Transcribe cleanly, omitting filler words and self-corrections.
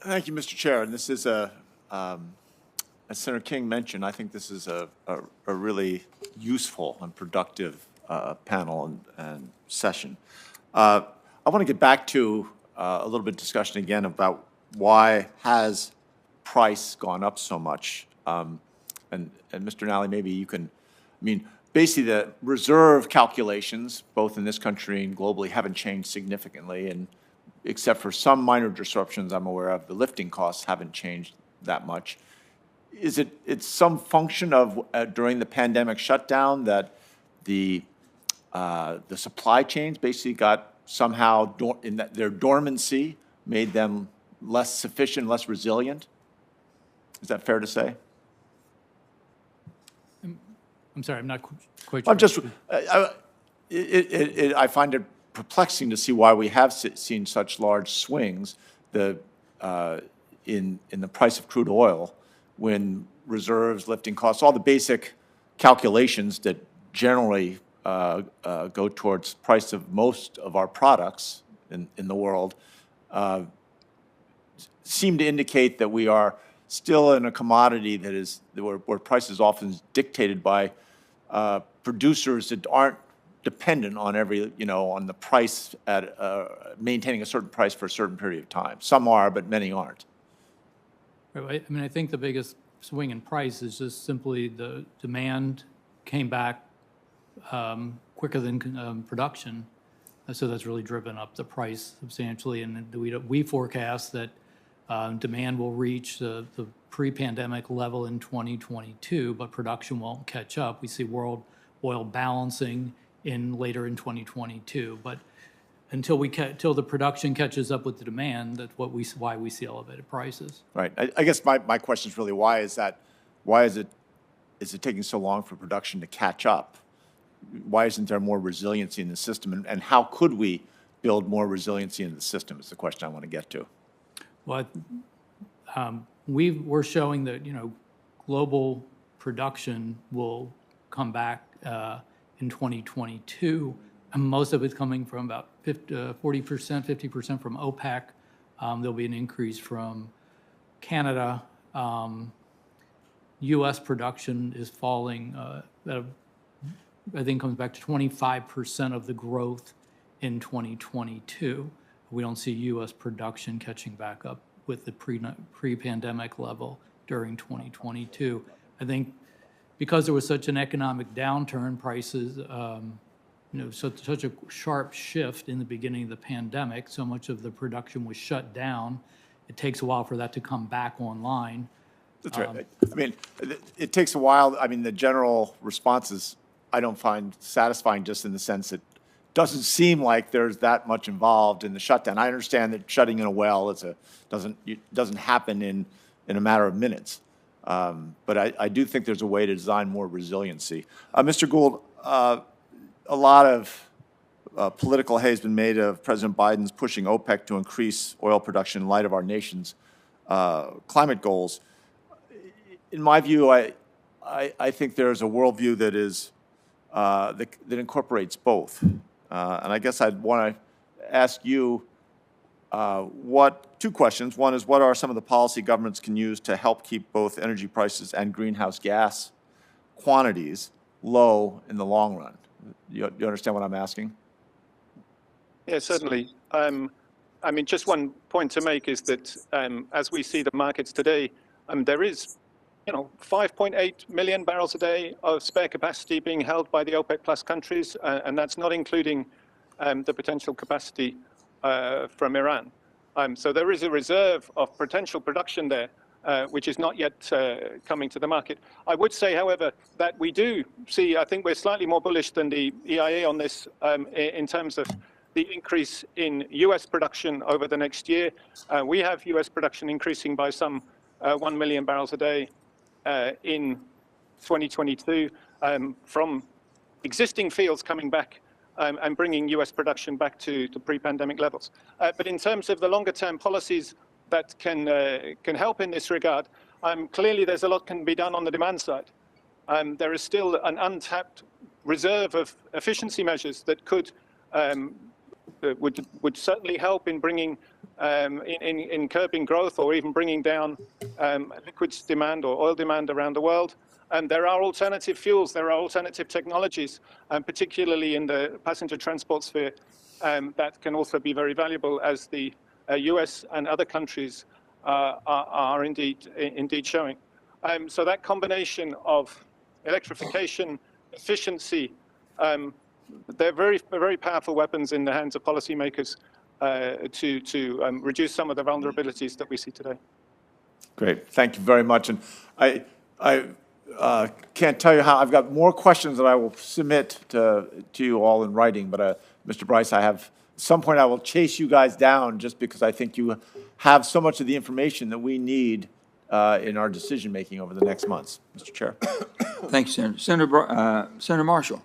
Thank you, Mr. Chair. And this is as Senator King mentioned, I think this is a really useful and productive panel and session. I want to get back to a little bit of discussion again about why has price gone up so much. And Mr. Nally, maybe you can, basically the reserve calculations, both in this country and globally, haven't changed significantly. And except for some minor disruptions I'm aware of, the lifting costs haven't changed that much. Is it's some function of during the pandemic shutdown that the supply chains basically got somehow in their dormancy made them less sufficient, less resilient? Is that fair to say? I'm sorry, I'm not quite sure. I'm just, I find it perplexing to see why we have seen such large swings in the price of crude oil when reserves, lifting costs, all the basic calculations that generally go towards price of most of our products in the world seem to indicate that we are still in a commodity that is where price is often dictated by producers that aren't dependent on on the price at maintaining a certain price for a certain period of time. Some are, but many aren't. I mean, I think the biggest swing in price is just simply the demand came back quicker than production, so that's really driven up the price substantially. And we forecast that demand will reach the pre-pandemic level in 2022, but production won't catch up. We see world oil balancing later in 2022, but until the production catches up with the demand, that's why we see elevated prices. Right. I guess my question is really why is it taking so long for production to catch up? Why isn't there more resiliency in the system, and how could we build more resiliency in the system is the question I want to get to. Well, we're showing that global production will come back in 2022, and most of it's coming from about 40%, 50% from OPEC. There'll be an increase from Canada. U.S. production is falling. I think comes back to 25% of the growth in 2022. We don't see U.S. production catching back up with the pre-pandemic level during 2022. I think because there was such an economic downturn, prices, such a sharp shift in the beginning of the pandemic, so much of the production was shut down. It takes a while for that to come back online. That's right. It takes a while. The general responses I don't find satisfying, just in the sense that it doesn't seem like there's that much involved in the shutdown. I understand that shutting in a well doesn't happen in a matter of minutes. But I do think there's a way to design more resiliency. Mr. Gould, a lot of political hay has been made of President Biden's pushing OPEC to increase oil production in light of our nation's climate goals. In my view, I think there's a worldview that is that incorporates both. And I guess I'd want to ask you two questions. One is, what are some of the policy governments can use to help keep both energy prices and greenhouse gas quantities low in the long run? You understand what I'm asking? Yeah, certainly. Just one point to make is that as we see the markets today, there is 5.8 million barrels a day of spare capacity being held by the OPEC plus countries, and that's not including the potential capacity from Iran. So there is a reserve of potential production there, which is not yet coming to the market. I would say, however, that we do see, I think we're slightly more bullish than the EIA on this in terms of the increase in U.S. production over the next year. We have U.S. production increasing by some 1 million barrels a day in 2022 from existing fields coming back and bringing U.S. production back to pre-pandemic levels. But in terms of the longer-term policies that can help in this regard, clearly there's a lot can be done on the demand side. There is still an untapped reserve of efficiency measures that would certainly help in bringing in curbing growth or even bringing down liquids demand or oil demand around the world. And there are alternative fuels, there are alternative technologies, particularly in the passenger transport sphere, that can also be very valuable, as the US and other countries are indeed showing. So that combination of electrification, efficiency, they're very powerful weapons in the hands of policymakers to reduce some of the vulnerabilities that we see today. Great, thank you very much. And I can't tell you how, I've got more questions that I will submit to you all in writing, but Mr. Bryce, at some point I will chase you guys down just because I think you have so much of the information that we need in our decision-making over the next months. Mr. Chair. Thank you, Senator. Senator Marshall.